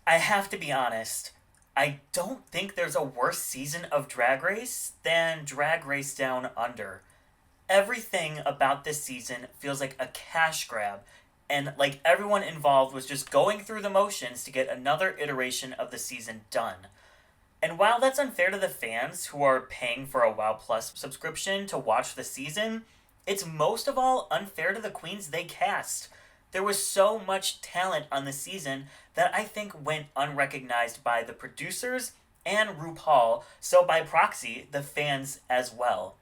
I have to be honest, I don't think there's a worse season of Drag Race than Drag Race Down Under. Everything about this season feels like a cash grab, and like everyone involved was just going through the motions to get another iteration of the season done. And while that's unfair to the fans who are paying for a WoW Plus subscription to watch the season, it's most of all unfair to the queens they cast. There was so much talent on the season that I think went unrecognized by the producers and RuPaul, so by proxy, the fans as well.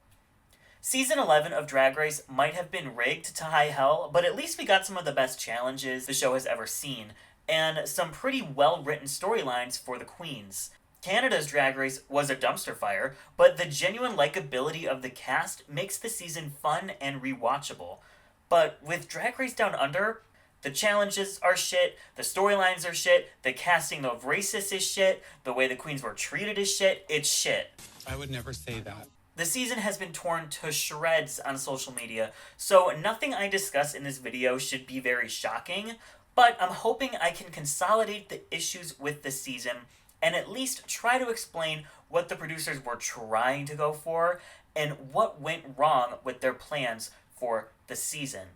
Season 11 of Drag Race might have been rigged to high hell, but at least we got some of the best challenges the show has ever seen, and some pretty well-written storylines for the queens. Canada's Drag Race was a dumpster fire, but the genuine likability of the cast makes the season fun and rewatchable. But with Drag Race Down Under, the challenges are shit, the storylines are shit, the casting of racists is shit, the way the queens were treated is shit, it's shit. I would never say that. The season has been torn to shreds on social media, so nothing I discuss in this video should be very shocking, but I'm hoping I can consolidate the issues with the season and at least try to explain what the producers were trying to go for and what went wrong with their plans for the season.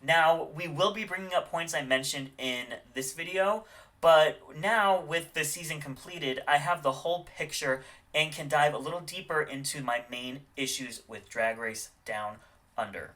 Now, we will be bringing up points I mentioned in this video, but now with the season completed, I have the whole picture and can dive a little deeper into my main issues with Drag Race Down Under.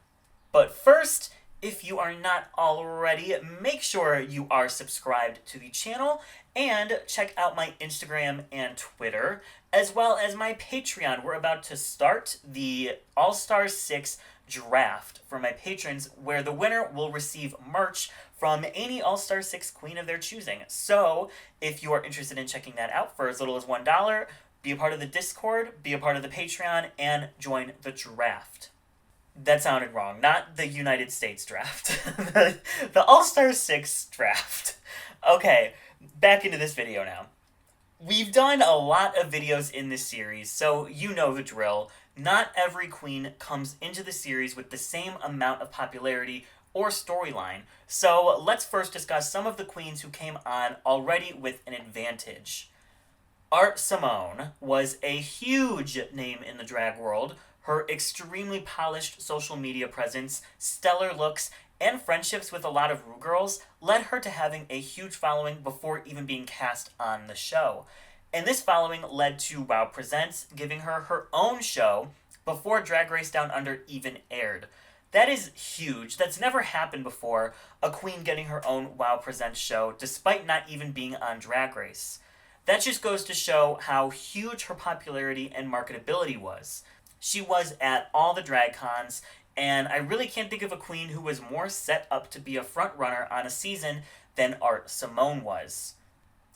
But first, if you are not already, make sure you are subscribed to the channel and check out my Instagram and Twitter, as well as my Patreon. We're about to start the All-Star 6 draft for my patrons, where the winner will receive merch from any All-Star 6 queen of their choosing. So, if you are interested in checking that out for as little as $1, be a part of the Discord, be a part of the Patreon, and join the draft. That sounded wrong. Not the United States draft. the All-Star 6 draft. Okay, back into this video now. We've done a lot of videos in this series, so you know the drill. Not every queen comes into the series with the same amount of popularity or storyline. So let's first discuss some of the queens who came on already with an advantage. SIMONE was a huge name in the drag world. Her extremely polished social media presence, stellar looks, and friendships with a lot of Ru girls led her to having a huge following before even being cast on the show. And this following led to WoW Presents giving her her own show before Drag Race Down Under even aired. That is huge. That's never happened before, a queen getting her own WoW Presents show despite not even being on Drag Race. That just goes to show how huge her popularity and marketability was. She was at all the drag cons, and I really can't think of a queen who was more set up to be a frontrunner on a season than SIMONE was.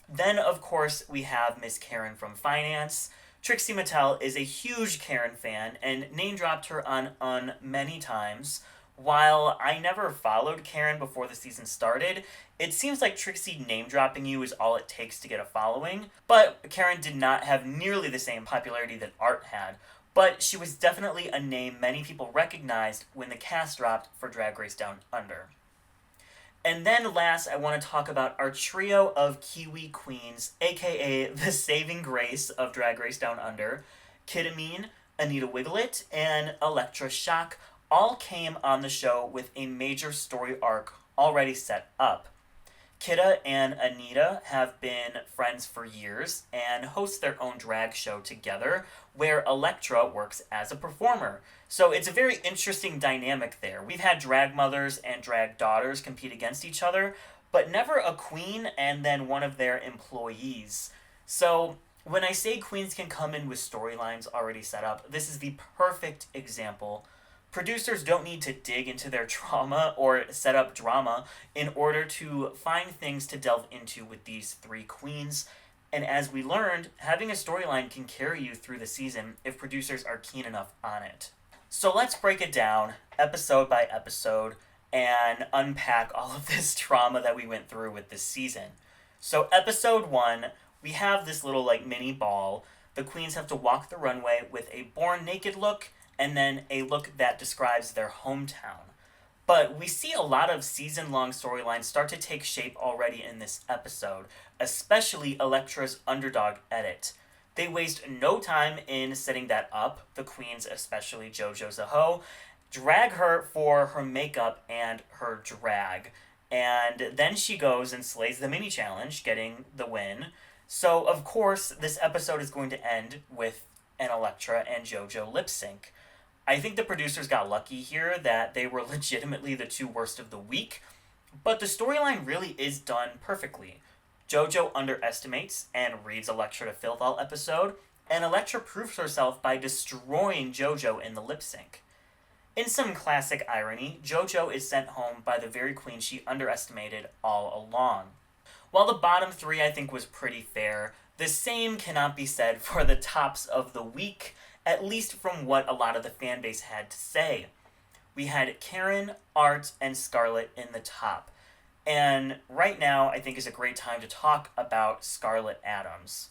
Then, of course, we have Miss Karen from Finance. Trixie Mattel is a huge Karen fan and name-dropped her on many times. While I never followed Karen before the season started, it seems like Trixie name-dropping you is all it takes to get a following, but Karen did not have nearly the same popularity that Art had. But she was definitely a name many people recognized when the cast dropped for Drag Race Down Under. And then last, I want to talk about our trio of Kiwi queens, aka the saving grace of Drag Race Down Under. Kidamine, Anita Wig'lit, and ELEKTRA Shock all came on the show with a major story arc already set up. Kidda and Anita have been friends for years and host their own drag show together where ELEKTRA works as a performer. So it's a very interesting dynamic there. We've had drag mothers and drag daughters compete against each other, but never a queen and then one of their employees. So when I say queens can come in with storylines already set up, this is the perfect example. Producers don't need to dig into their trauma or set up drama in order to find things to delve into with these three queens. And as we learned, having a storyline can carry you through the season if producers are keen enough on it. So let's break it down episode by episode and unpack all of this trauma that we went through with this season. So episode 1, we have this little mini ball. the queens have to walk the runway with a born naked look and then a look that describes their hometown. But we see a lot of season-long storylines start to take shape already in this episode, especially ELEKTRA's underdog edit. They waste no time in setting that up, the queens, especially JoJo Zaho, drag her for her makeup and her drag. And then she goes and slays the mini challenge, getting the win. So, of course, this episode is going to end with an ELEKTRA and JoJo lip sync. I think the producers got lucky here that they were legitimately the two worst of the week, but the storyline really is done perfectly. JoJo underestimates and reads ELEKTRA to filth all episode, and ELEKTRA proves herself by destroying JoJo in the lip sync. In some classic irony, JoJo is sent home by the very queen she underestimated all along. While the bottom three I think was pretty fair, the same cannot be said for the tops of the week, at least from what a lot of the fanbase had to say. We had Karen, Art, and SCARLET in the top. And right now, I think is a great time to talk about Scarlett Adams.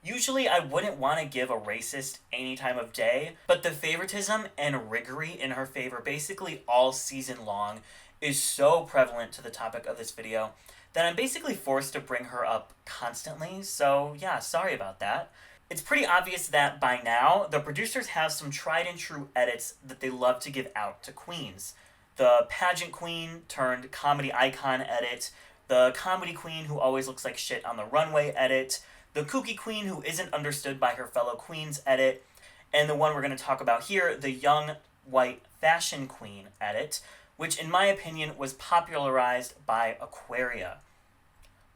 Usually, I wouldn't want to give a racist any time of day, but the favoritism and Riggory in her favor basically all season long is so prevalent to the topic of this video that I'm basically forced to bring her up constantly, so yeah, sorry about that. It's pretty obvious that by now, the producers have some tried and true edits that they love to give out to queens. The pageant queen turned comedy icon edit, the comedy queen who always looks like shit on the runway edit, the kooky queen who isn't understood by her fellow queens edit, and the one we're going to talk about here, the young white fashion queen edit, which in my opinion was popularized by Aquaria.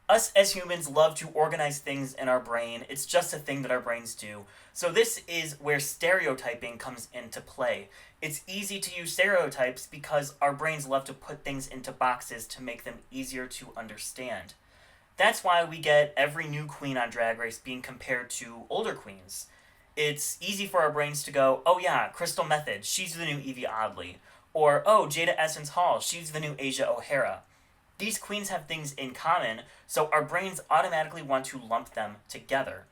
Us as humans love to organize things in our brain. It's just a thing that our brains do. So this is where stereotyping comes into play. It's easy to use stereotypes because our brains love to put things into boxes to make them easier to understand. That's why we get every new queen on Drag Race being compared to older queens. It's easy for our brains to go, oh yeah, Crystal Method, she's the new Evie Oddly. Or, oh, Jada Essence Hall, she's the new Asia O'Hara. These queens have things in common, so our brains automatically want to lump them together.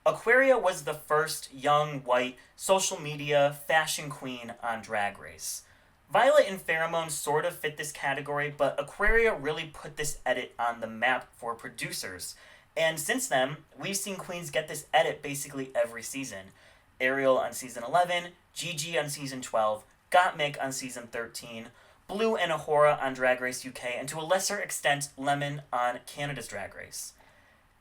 Aquaria was the first young, white, social media fashion queen on Drag Race. Violet and Pheromone sort of fit this category, but Aquaria really put this edit on the map for producers. And since then, we've seen queens get this edit basically every season. Ariel on season 11, Gigi on season 12, Gottmik on season 13, Blue and Ahura on Drag Race UK, and to a lesser extent, Lemon on Canada's Drag Race.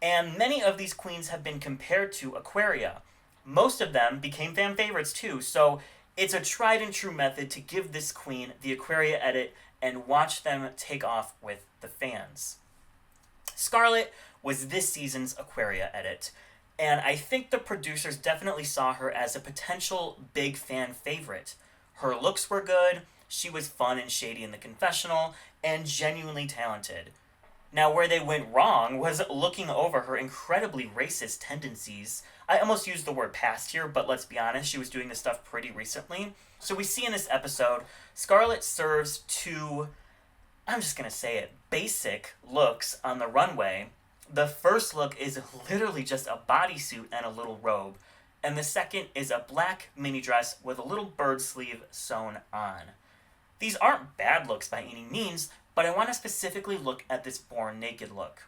And many of these queens have been compared to Aquaria. Most of them became fan favorites too, so it's a tried and true method to give this queen the Aquaria edit and watch them take off with the fans. Scarlett was this season's Aquaria edit, and I think the producers definitely saw her as a potential big fan favorite. Her looks were good, she was fun and shady in the confessional, and genuinely talented. Now, where they went wrong was looking over her incredibly racist tendencies. I almost used the word past here, but let's be honest, she was doing this stuff pretty recently. So we see in this episode, Scarlett serves two, I'm just gonna say it, basic looks on the runway. The first look is literally just a bodysuit and a little robe, and the second is a black mini dress with a little bird sleeve sewn on. These aren't bad looks by any means, but I want to specifically look at this Born Naked look.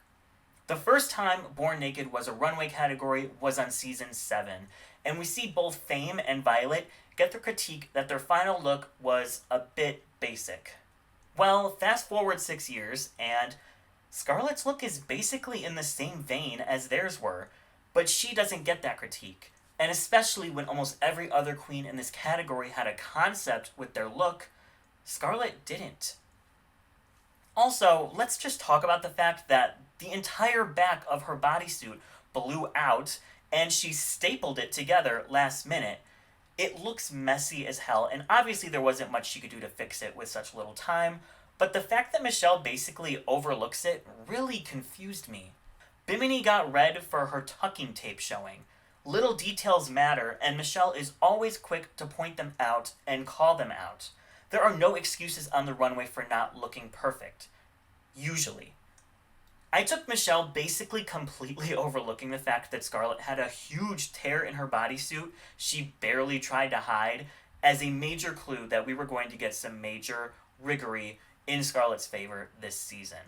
The first time Born Naked was a runway category was on season 7, and we see both Fame and Violet get the critique that their final look was a bit basic. Well, fast forward 6 years, and Scarlett's look is basically in the same vein as theirs were, but she doesn't get that critique, and especially when almost every other queen in this category had a concept with their look, Scarlett didn't. Also, let's just talk about the fact that the entire back of her bodysuit blew out and she stapled it together last minute. It looks messy as hell, and obviously there wasn't much she could do to fix it with such little time, but the fact that Michelle basically overlooks it really confused me. Bimini got red for her tucking tape showing. Little details matter, and Michelle is always quick to point them out and call them out. There are no excuses on the runway for not looking perfect. Usually. I took Michelle basically completely overlooking the fact that Scarlet had a huge tear in her bodysuit she barely tried to hide as a major clue that we were going to get some major Riggory in Scarlet's favor this season.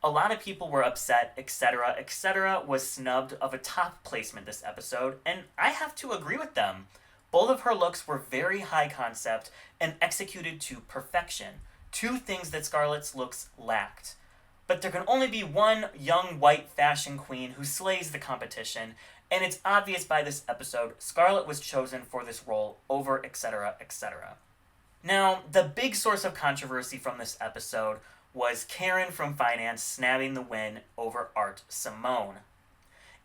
A lot of people were upset, etc., etc., was snubbed of a top placement this episode, and I have to agree with them. Both of her looks were very high concept and executed to perfection, two things that Scarlet's looks lacked. But there can only be one young white fashion queen who slays the competition, and it's obvious by this episode Scarlet was chosen for this role over etc., etc. Now, the big source of controversy from this episode was Karen from Finance snapping the win over Art Simone.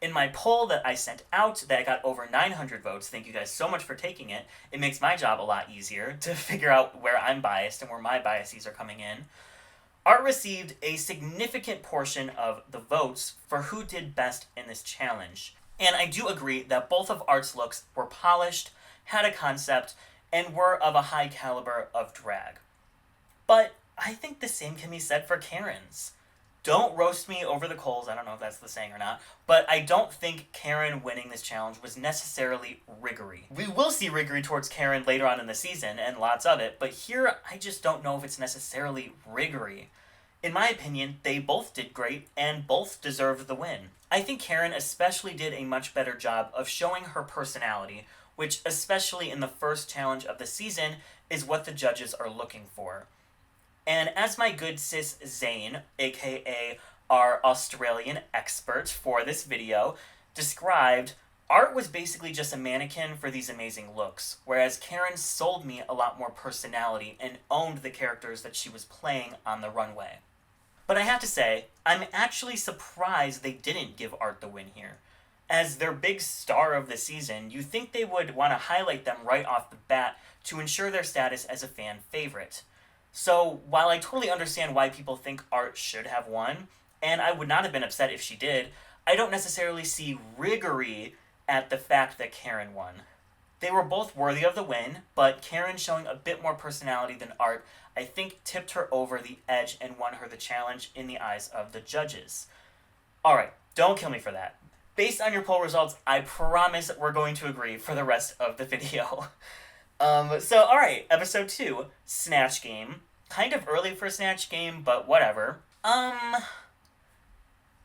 In my poll that I sent out that got over 900 votes, thank you guys so much for taking it, it makes my job a lot easier to figure out where I'm biased and where my biases are coming in. Art received a significant portion of the votes for who did best in this challenge. And I do agree that both of Art's looks were polished, had a concept, and were of a high caliber of drag. But I think the same can be said for Karen's. Don't roast me over the coals, I don't know if that's the saying or not, but I don't think Karen winning this challenge was necessarily Riggory. We will see Riggory towards Karen later on in the season, and lots of it, but here I just don't know if it's necessarily Riggory. In my opinion, they both did great, and both deserved the win. I think Karen especially did a much better job of showing her personality, which, especially in the first challenge of the season, is what the judges are looking for. And as my good sis Zane, aka our Australian expert for this video, described, Art was basically just a mannequin for these amazing looks, whereas Karen sold me a lot more personality and owned the characters that she was playing on the runway. But I have to say, I'm actually surprised they didn't give Art the win here. As their big star of the season, you think they would want to highlight them right off the bat to ensure their status as a fan favorite. So, while I totally understand why people think Art should have won, and I would not have been upset if she did, I don't necessarily see Riggory at the fact that Karen won. They were both worthy of the win, but Karen showing a bit more personality than Art, I think tipped her over the edge and won her the challenge in the eyes of the judges. Alright, don't kill me for that. Based on your poll results, I promise we're going to agree for the rest of the video. Alright, episode 2, Snatch Game. Kind of early for Snatch Game, but whatever.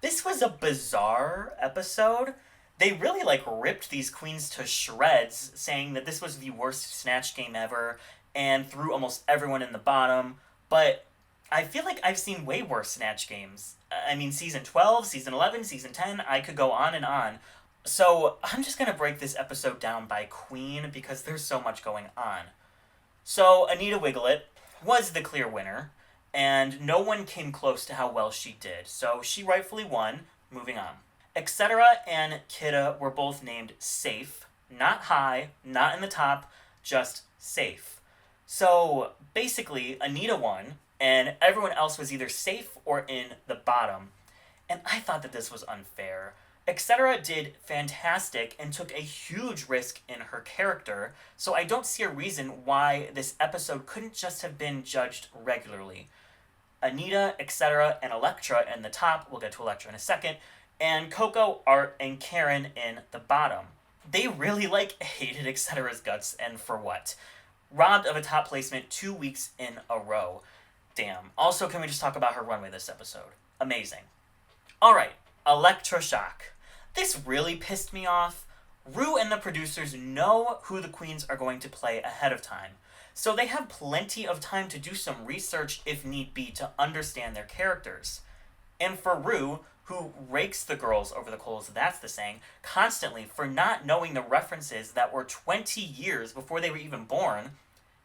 This was a bizarre episode. They really, ripped these queens to shreds, saying that this was the worst Snatch Game ever, and threw almost everyone in the bottom, but I feel like I've seen way worse Snatch Games. I mean, Season 12, Season 11, Season 10, I could go on and on. So, I'm just going to break this episode down by queen because there's so much going on. So, Anita Wig'lit was the clear winner, and no one came close to how well she did, so she rightfully won. Moving on. Etc. and Kidda were both named safe, not high, not in the top, just safe. So, basically, Anita won, and everyone else was either safe or in the bottom, and I thought that this was unfair. Etc. did fantastic and took a huge risk in her character, so I don't see a reason why this episode couldn't just have been judged regularly. Anita, Etc., and ELEKTRA in the top, we'll get to ELEKTRA in a second, and Coco, Art, and Karen in the bottom. They really, hated Etc.'s guts, and for what? Robbed of a top placement 2 weeks in a row. Damn. Also, can we just talk about her runway this episode? Amazing. Alright, ELEKTRA Shock. This really pissed me off. Ru and the producers know who the queens are going to play ahead of time, so they have plenty of time to do some research if need be to understand their characters. And for Ru, who rakes the girls over the coals, that's the saying, constantly for not knowing the references that were 20 years before they were even born,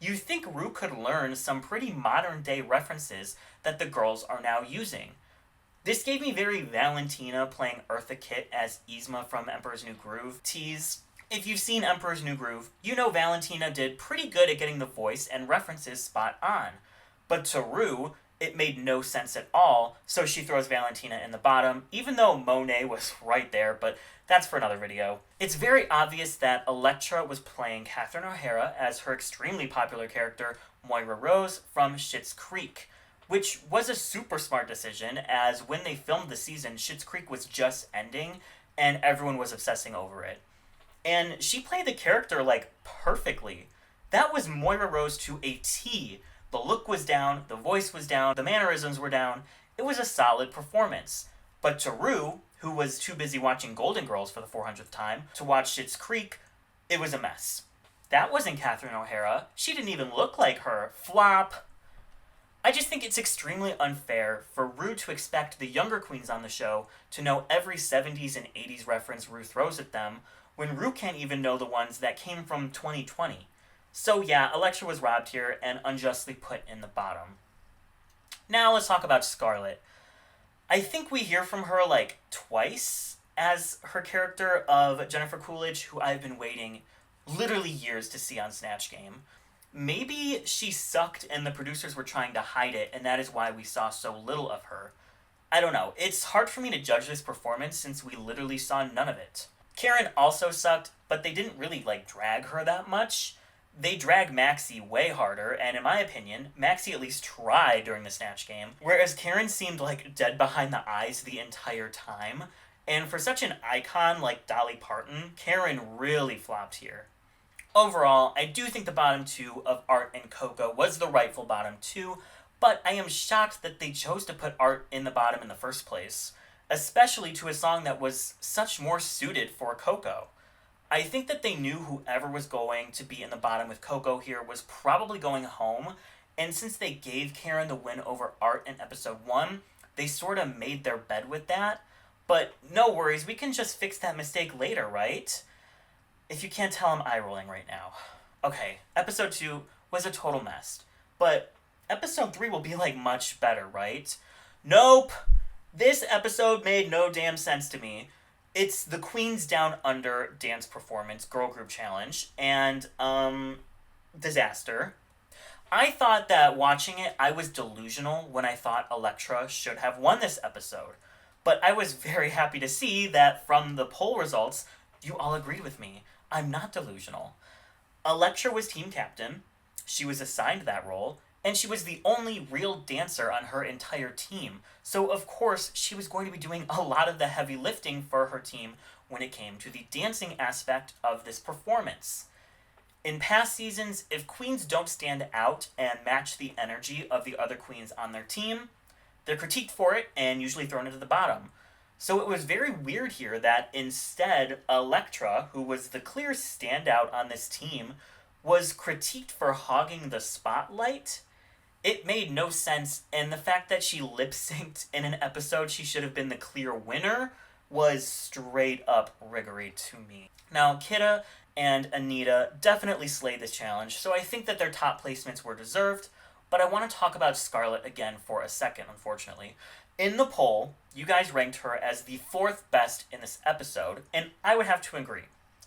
you think Ru could learn some pretty modern-day references that the girls are now using. This gave me very Valentina playing Eartha Kitt as Yzma from Emperor's New Groove tease. If you've seen Emperor's New Groove, you know Valentina did pretty good at getting the voice and references spot on. But to Ru, it made no sense at all, so she throws Valentina in the bottom, even though Monet was right there, but that's for another video. It's very obvious that ELEKTRA was playing Catherine O'Hara as her extremely popular character, Moira Rose, from Schitt's Creek. which was a super smart decision, as when they filmed the season, Schitt's Creek was just ending, and everyone was obsessing over it. And she played the character, like, perfectly. That was Moira Rose to a T. The look was down, the voice was down, the mannerisms were down. It was a solid performance. But to Rue, who was too busy watching Golden Girls for the 400th time to watch Schitt's Creek, it was a mess. That wasn't Catherine O'Hara. She didn't even look like her. Flop. I just think it's extremely unfair for Rue to expect the younger queens on the show to know every 70s and 80s reference Rue throws at them, when Rue can't even know the ones that came from 2020. So yeah, Elektra was robbed here and unjustly put in the bottom. Now let's talk about Scarlet. I think we hear from her like twice as her character of Jennifer Coolidge, who I've been waiting literally years to see on Snatch Game. Maybe she sucked and the producers were trying to hide it, and that is why we saw so little of her. I don't know. It's hard for me to judge this performance since we literally saw none of it. Karen also sucked, but they didn't really, drag her that much. They drag MAXI way harder, and in my opinion, MAXI at least tried during the Snatch Game, whereas Karen seemed, dead behind the eyes the entire time. And for such an icon like Dolly Parton, Karen really flopped here. Overall, I do think the bottom two of Art and Coco was the rightful bottom two, but I am shocked that they chose to put Art in the bottom in the first place, especially to a song that was such more suited for Coco. I think that they knew whoever was going to be in the bottom with Coco here was probably going home, and since they gave Karen the win over Art in episode 1, they sort of made their bed with that. But no worries, we can just fix that mistake later, right? If you can't tell, I'm eye-rolling right now. Okay, episode 2 was a total mess, but episode 3 will be, much better, right? Nope! This episode made no damn sense to me. It's the Queens Down Under dance performance girl group challenge, and, disaster. I thought that watching it, I was delusional when I thought Elektra should have won this episode. But I was very happy to see that from the poll results, you all agreed with me. I'm not delusional. Elektra was team captain, she was assigned that role, and she was the only real dancer on her entire team. So of course, she was going to be doing a lot of the heavy lifting for her team when it came to the dancing aspect of this performance. In past seasons, if queens don't stand out and match the energy of the other queens on their team, they're critiqued for it and usually thrown into the bottom. So it was very weird here that instead, Elektra, who was the clear standout on this team, was critiqued for hogging the spotlight. It made no sense, and the fact that she lip-synced in an episode she should have been the clear winner was straight up Riggory to me. Now, Kidda and Anita definitely slayed this challenge, so I think that their top placements were deserved, but I want to talk about Scarlet again for a second, unfortunately. In the poll, you guys ranked her as the 4th best in this episode, and I would have to agree.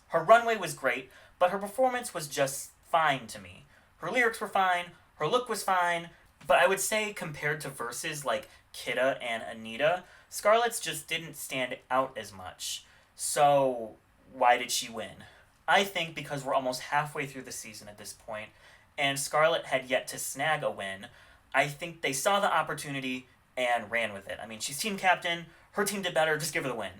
Her runway was great, but her performance was just fine to me. Her lyrics were fine, her look was fine, but I would say compared to verses like Kidda and Anita, Scarlet's just didn't stand out as much. So, why did she win? I think because we're almost halfway through the season at this point, and Scarlet had yet to snag a win. I think they saw the opportunity and ran with it. I mean, she's team captain, her team did better, just give her the win.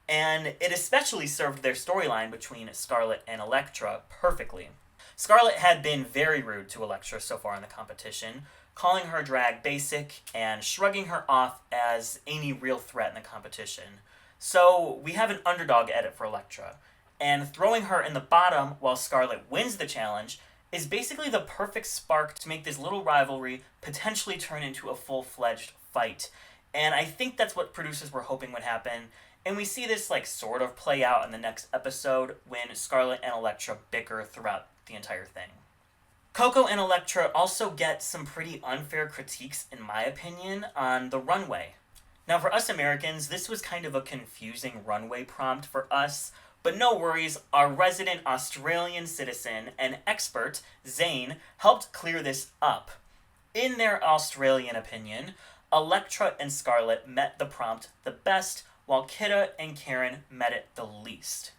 And it especially served their storyline between Scarlet and Elektra perfectly. Scarlet had been very rude to Elektra so far in the competition, calling her drag basic and shrugging her off as any real threat in the competition. So we have an underdog edit for Elektra, and throwing her in the bottom while Scarlet wins the challenge is basically the perfect spark to make this little rivalry potentially turn into a full-fledged fight. And I think that's what producers were hoping would happen, and we see this sort of play out in the next episode when Scarlet and Elektra bicker throughout the entire thing. Coco and Elektra also get some pretty unfair critiques, in my opinion, on the runway. Now, for us Americans, this was kind of a confusing runway prompt for us, but no worries, our resident Australian citizen and expert, Zane, helped clear this up. In their Australian opinion, Elektra and Scarlet met the prompt the best, while Kidda and Karen met it the least.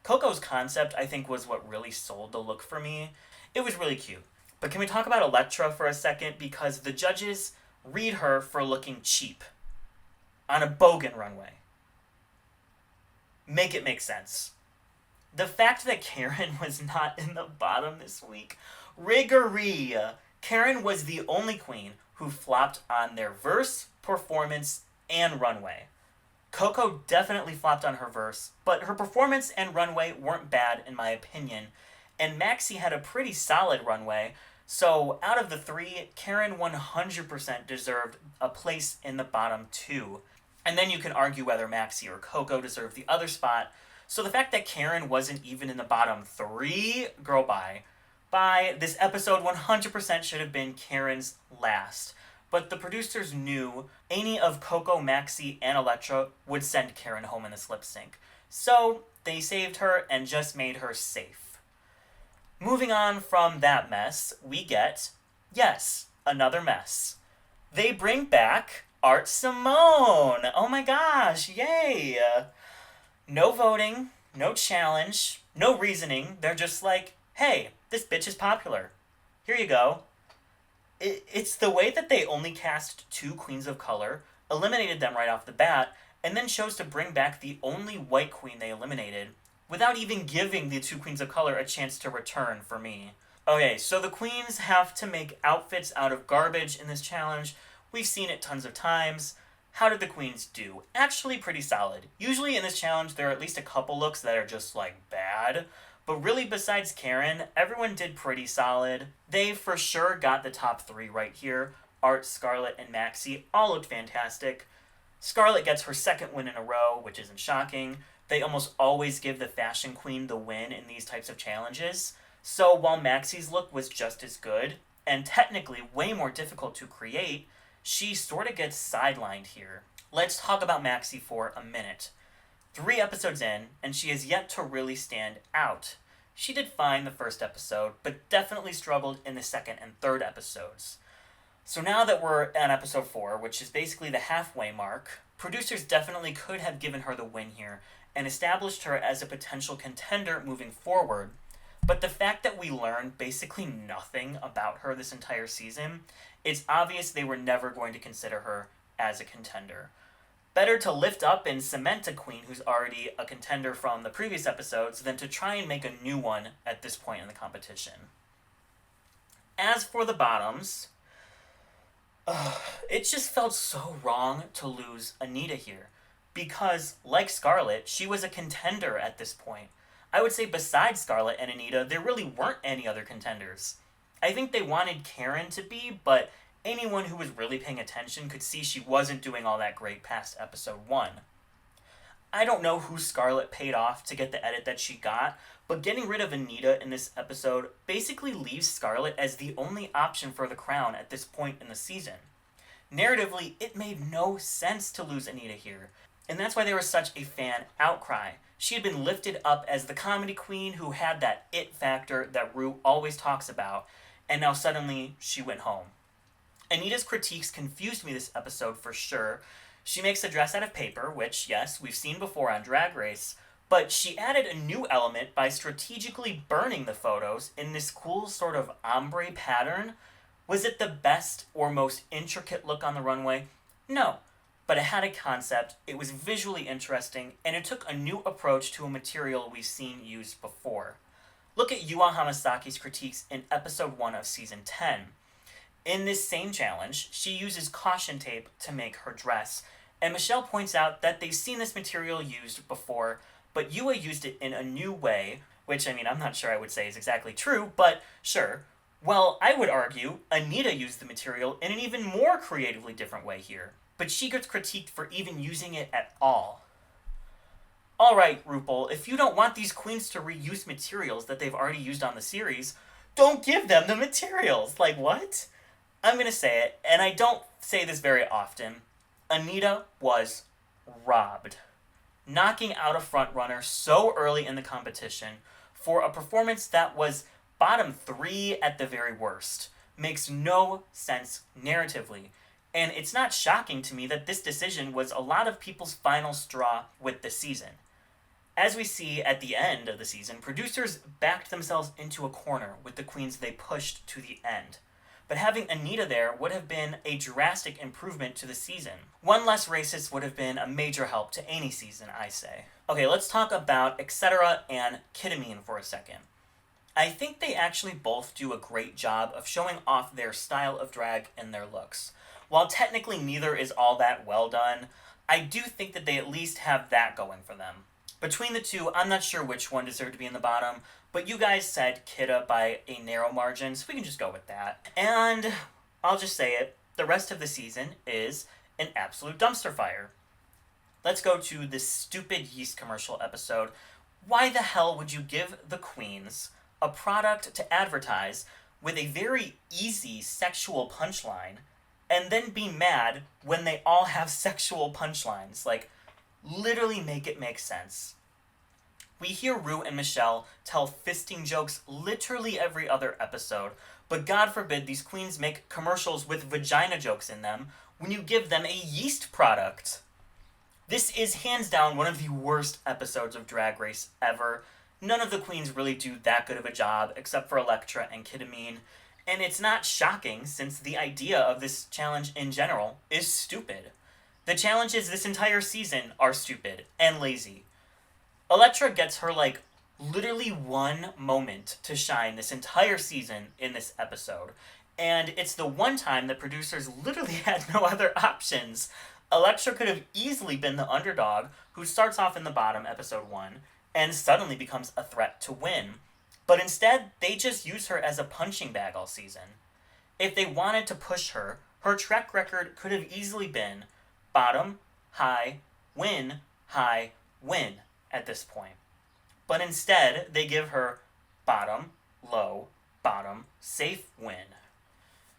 Coco's concept, I think, was what really sold the look for me. It was really cute. But can we talk about Elektra for a second? Because the judges read her for looking cheap on a bogan runway. Make it make sense. The fact that Karen was not in the bottom this week, Riggory. Karen was the only queen who flopped on their verse, performance, and runway. Coco definitely flopped on her verse, but her performance and runway weren't bad in my opinion, and MAXI had a pretty solid runway, so out of the three, Karen 100% deserved a place in the bottom two. And then you can argue whether MAXI or Coco deserved the other spot, so the fact that Karen wasn't even in the bottom three, girl, bye. Bye, this episode 100% should have been Karen's last. But the producers knew any of Coco, MAXI, and ELEKTRA would send Karen home in this lip sync. So they saved her and just made her safe. Moving on from that mess, we get, yes, another mess. They bring back Art Simone. Oh my gosh, yay! No voting, no challenge, no reasoning. They're just like, hey, this bitch is popular. Here you go. It's the way that they only cast 2 queens of color, eliminated them right off the bat, and then chose to bring back the only white queen they eliminated, without even giving the 2 queens of color a chance to return for me. Okay, so the queens have to make outfits out of garbage in this challenge. We've seen it tons of times. How did the queens do? Actually pretty solid. Usually in this challenge there are at least a couple looks that are just like bad, but really besides Karen, everyone did pretty solid. They for sure got the top 3 right here. Art, Scarlet, and MAXI all looked fantastic. Scarlet gets her 2nd win in a row, which isn't shocking. They almost always give the fashion queen the win in these types of challenges. So while MAXI's look was just as good, and technically way more difficult to create, she sort of gets sidelined here. Let's talk about MAXI for a minute. 3 episodes in, and she has yet to really stand out. She did fine the first episode, but definitely struggled in the 2nd and 3rd episodes. So now that we're on episode 4, which is basically the halfway mark, producers definitely could have given her the win here and established her as a potential contender moving forward. But the fact that we learned basically nothing about her this entire season, it's obvious they were never going to consider her as a contender. Better to lift up and cement a queen who's already a contender from the previous episodes than to try and make a new one at this point in the competition. As for the bottoms, it just felt so wrong to lose Anita here. Because, like Scarlet, she was a contender at this point. I would say besides Scarlet and Anita, there really weren't any other contenders. I think they wanted Karen to be, but anyone who was really paying attention could see she wasn't doing all that great past episode 1. I don't know who Scarlet paid off to get the edit that she got, but getting rid of Anita in this episode basically leaves Scarlet as the only option for the crown at this point in the season. Narratively, it made no sense to lose Anita here, and that's why there was such a fan outcry. She had been lifted up as the comedy queen who had that it factor that Ru always talks about, and now suddenly she went home. Anita's critiques confused me this episode for sure. She makes a dress out of paper, which, yes, we've seen before on Drag Race, but she added a new element by strategically burning the photos in this cool sort of ombre pattern. Was it the best or most intricate look on the runway? No, but it had a concept, it was visually interesting, and it took a new approach to a material we've seen used before. Look at Yua Hamasaki's critiques in episode 1 of season 10. In this same challenge, she uses caution tape to make her dress, and Michelle points out that they've seen this material used before, but Yua used it in a new way, which, I'm not sure I would say is exactly true, but sure. Well, I would argue Anita used the material in an even more creatively different way here, but she gets critiqued for even using it at all. Alright, RuPaul, if you don't want these queens to reuse materials that they've already used on the series, don't give them the materials! Like, what? I'm gonna say it, and I don't say this very often. Anita was robbed. Knocking out a frontrunner so early in the competition for a performance that was bottom 3 at the very worst makes no sense narratively. And it's not shocking to me that this decision was a lot of people's final straw with the season. As we see at the end of the season, producers backed themselves into a corner with the queens they pushed to the end. but having Anita there would have been a drastic improvement to the season. One less racist would have been a major help to any season, I say. Okay, let's talk about ELEKTRA and ketamine for a second. I think they actually both do a great job of showing off their style of drag and their looks. While technically neither is all that well done, I do think that they at least have that going for them. Between the two, I'm not sure which one deserved to be in the bottom, but you guys said Kidda by a narrow margin, so we can just go with that. And I'll just say it, the rest of the season is an absolute dumpster fire. Let's go to this stupid yeast commercial episode. Why the hell would you give the queens a product to advertise with a very easy sexual punchline and then be mad when they all have sexual punchlines? Like, literally make it make sense. We hear Ru and Michelle tell fisting jokes literally every other episode, but God forbid these queens make commercials with vagina jokes in them when you give them a yeast product. This is hands down one of the worst episodes of Drag Race ever. None of the queens really do that good of a job, except for ELEKTRA and ketamine, and it's not shocking since the idea of this challenge in general is stupid. The challenges this entire season are stupid and lazy. ELEKTRA gets her, literally one moment to shine this entire season in this episode. And it's the one time that producers literally had no other options. ELEKTRA could have easily been the underdog who starts off in the bottom, episode 1, and suddenly becomes a threat to win. But instead, they just use her as a punching bag all season. If they wanted to push her, her track record could have easily been bottom, high, win, at this point. But instead, they give her bottom, low, bottom, safe, win.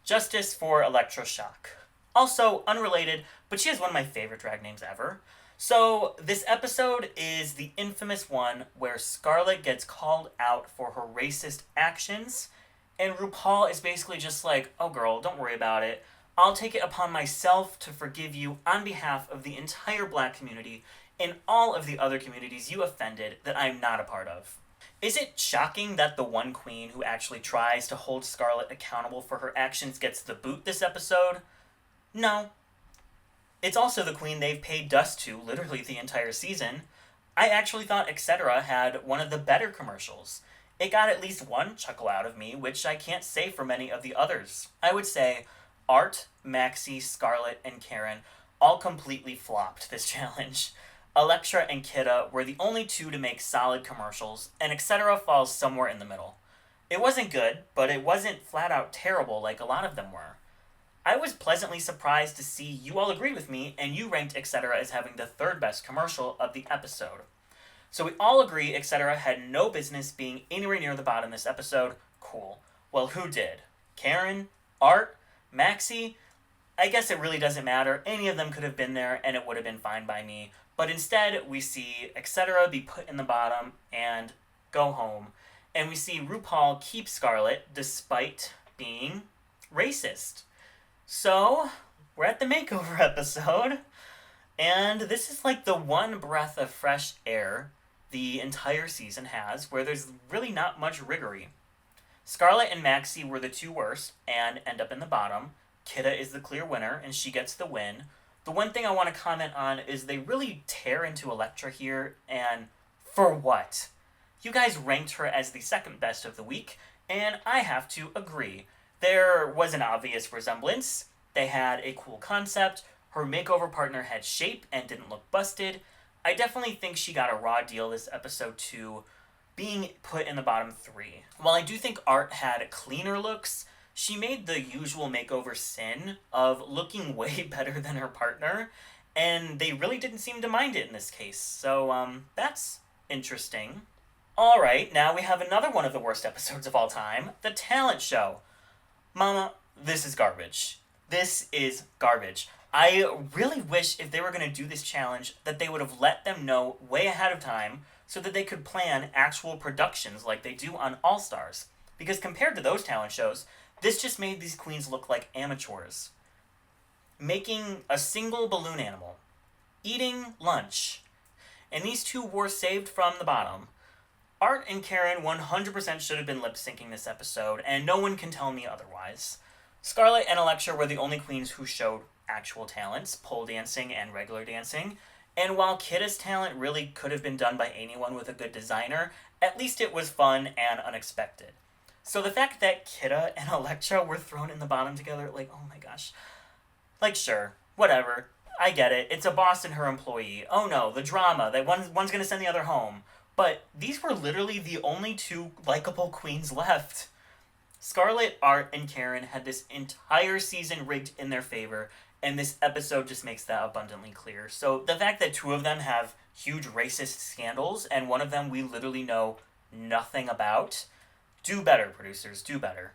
Justice for ELEKTRA Shock. Also, unrelated, but she has one of my favorite drag names ever. So, this episode is the infamous one where SCARLET gets called out for her racist actions, and RuPaul is basically just like, oh girl, don't worry about it. I'll take it upon myself to forgive you on behalf of the entire black community and all of the other communities you offended that I'm not a part of. Is it shocking that the one queen who actually tries to hold SCARLET accountable for her actions gets the boot this episode? No. It's also the queen they've paid dust to literally the entire season. I actually thought ELEKTRA had one of the better commercials. It got at least one chuckle out of me, which I can't say for many of the others. I would say Art, Maxi, SCARLET, and Karen all completely flopped this challenge. ELEKTRA and Kidda were the only two to make solid commercials, and ELEKTRA falls somewhere in the middle. It wasn't good, but it wasn't flat out terrible like a lot of them were. I was pleasantly surprised to see you all agreed with me, and you ranked ELEKTRA as having the third best commercial of the episode. So we all agree ELEKTRA had no business being anywhere near the bottom this episode. Cool. Well, who did? Karen? Art? Maxi? I guess it really doesn't matter. Any of them could have been there, and it would have been fine by me. But instead, we see ELEKTRA be put in the bottom and go home. And we see RuPaul keep SCARLET despite being racist. So, we're at the makeover episode. And this is like the one breath of fresh air the entire season has, where there's really not much Riggory. SCARLET and Maxi were the two worst and end up in the bottom. Kidda is the clear winner, and she gets the win. The one thing I want to comment on is they really tear into ELEKTRA here, and for what? You guys ranked her as the second best of the week, and I have to agree. There was an obvious resemblance. They had a cool concept. Her makeover partner had shape and didn't look busted. I definitely think she got a raw deal this episode too, being put in the bottom 3. While I do think Art had cleaner looks, she made the usual makeover sin of looking way better than her partner, and they really didn't seem to mind it in this case. So, that's interesting. Alright, now we have another one of the worst episodes of all time, the talent show. Mama, this is garbage. This is garbage. I really wish if they were going to do this challenge that they would have let them know way ahead of time so that they could plan actual productions like they do on All Stars. Because compared to those talent shows, this just made these queens look like amateurs. Making a single balloon animal. Eating lunch. And these two were saved from the bottom. Art and Karen 100% should have been lip-syncing this episode, and no one can tell me otherwise. Scarlet and Elektra were the only queens who showed actual talents, pole dancing and regular dancing, and while Kidda's talent really could have been done by anyone with a good designer, at least it was fun and unexpected. So the fact that Kidda and Elektra were thrown in the bottom together, like, oh my gosh. Like, sure, whatever. I get it. It's a boss and her employee. Oh no, the drama, that one's gonna send the other home. But these were literally the only two likable queens left. Scarlet, Art, and Karen had this entire season rigged in their favor, and this episode just makes that abundantly clear. So the fact that two of them have huge racist scandals, and one of them we literally know nothing about, do better, producers, do better.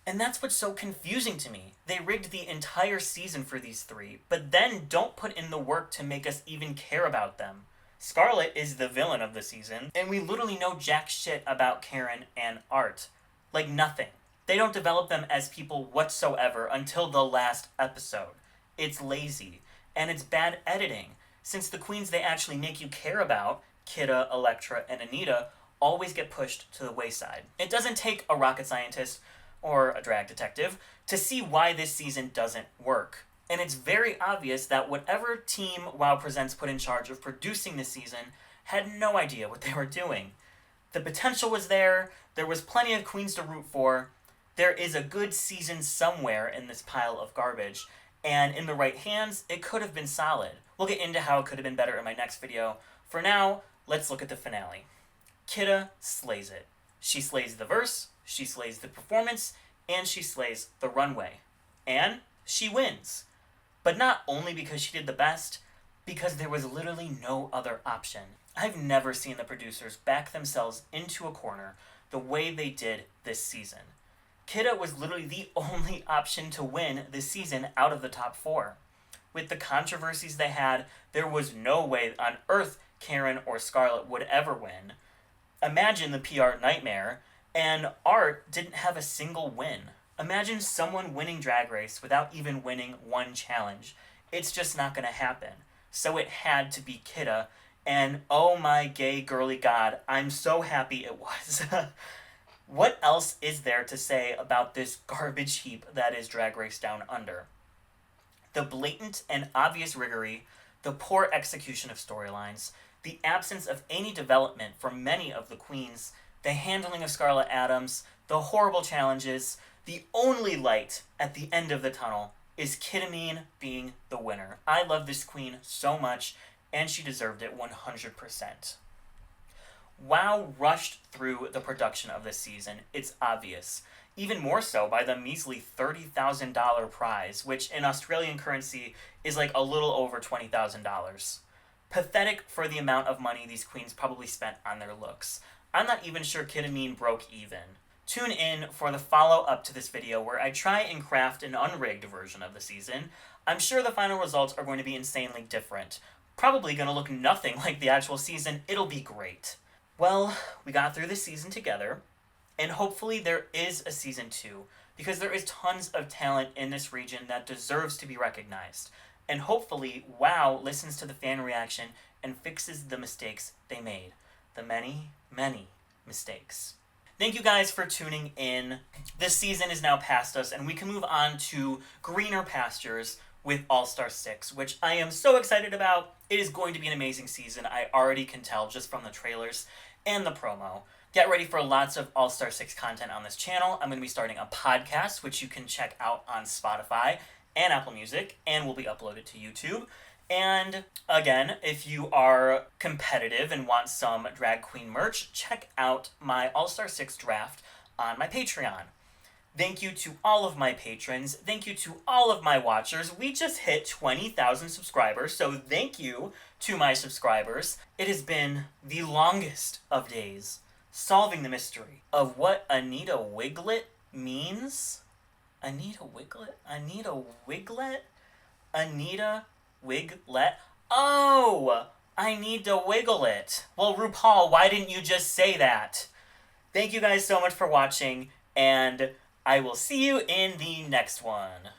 And that's what's so confusing to me. They rigged the entire season for these three, but then don't put in the work to make us even care about them. Scarlet is the villain of the season, and we literally know jack shit about Karen and Art. Like nothing. They don't develop them as people whatsoever until the last episode. It's lazy, and it's bad editing, since the queens they actually make you care about, Kidda, Elektra, and Anita, always get pushed to the wayside. It doesn't take a rocket scientist or a drag detective to see why this season doesn't work. And it's very obvious that whatever team WoW Presents put in charge of producing this season had no idea what they were doing. The potential was there was plenty of queens to root for, there is a good season somewhere in this pile of garbage, and in the right hands, it could have been solid. We'll get into how it could have been better in my next video. For now, let's look at the finale. Kidda slays it. She slays the verse, she slays the performance, and she slays the runway. And she wins. But not only because she did the best, because there was literally no other option. I've never seen the producers back themselves into a corner the way they did this season. Kidda was literally the only option to win this season out of the top four. With the controversies they had, there was no way on earth Karen or Scarlet would ever win. Imagine the PR nightmare, and Art didn't have a single win. Imagine someone winning Drag Race without even winning one challenge. It's just not gonna happen. So it had to be Kidda, and oh my gay girly god, I'm so happy it was. What else is there to say about this garbage heap that is Drag Race Down Under? The blatant and obvious riggory, the poor execution of storylines, the absence of any development for many of the queens, the handling of Scarlet Adams, the horrible challenges, the only light at the end of the tunnel is Kidda being the winner. I love this queen so much, and she deserved it 100%. WoW rushed through the production of this season, it's obvious. Even more so by the measly $30,000 prize, which in Australian currency is like a little over $20,000. Pathetic for the amount of money these queens probably spent on their looks. I'm not even sure Kidda broke even. Tune in for the follow-up to this video where I try and craft an unrigged version of the season. I'm sure the final results are going to be insanely different. Probably going to look nothing like the actual season. It'll be great. Well, we got through this season together, and hopefully there is a season 2, because there is tons of talent in this region that deserves to be recognized. And hopefully, WoW listens to the fan reaction and fixes the mistakes they made. The many, many mistakes. Thank you guys for tuning in. This season is now past us, and we can move on to greener pastures with All-Star 6, which I am so excited about. It is going to be an amazing season. I already can tell just from the trailers and the promo. Get ready for lots of All-Star 6 content on this channel. I'm going to be starting a podcast, which you can check out on Spotify and Apple Music, and will be uploaded to YouTube. And again, if you are competitive and want some drag queen merch, check out my All-Star 6 draft on my Patreon. Thank you to all of my patrons. Thank you to all of my watchers. We just hit 20,000 subscribers, so thank you to my subscribers. It has been the longest of days solving the mystery of what Anita Wig'lit means. Anita Wig'lit? Anita Wig'lit? Anita Wig'lit? Oh! I need to wiggle it. Well, RuPaul, why didn't you just say that? Thank you guys so much for watching, and I will see you in the next one.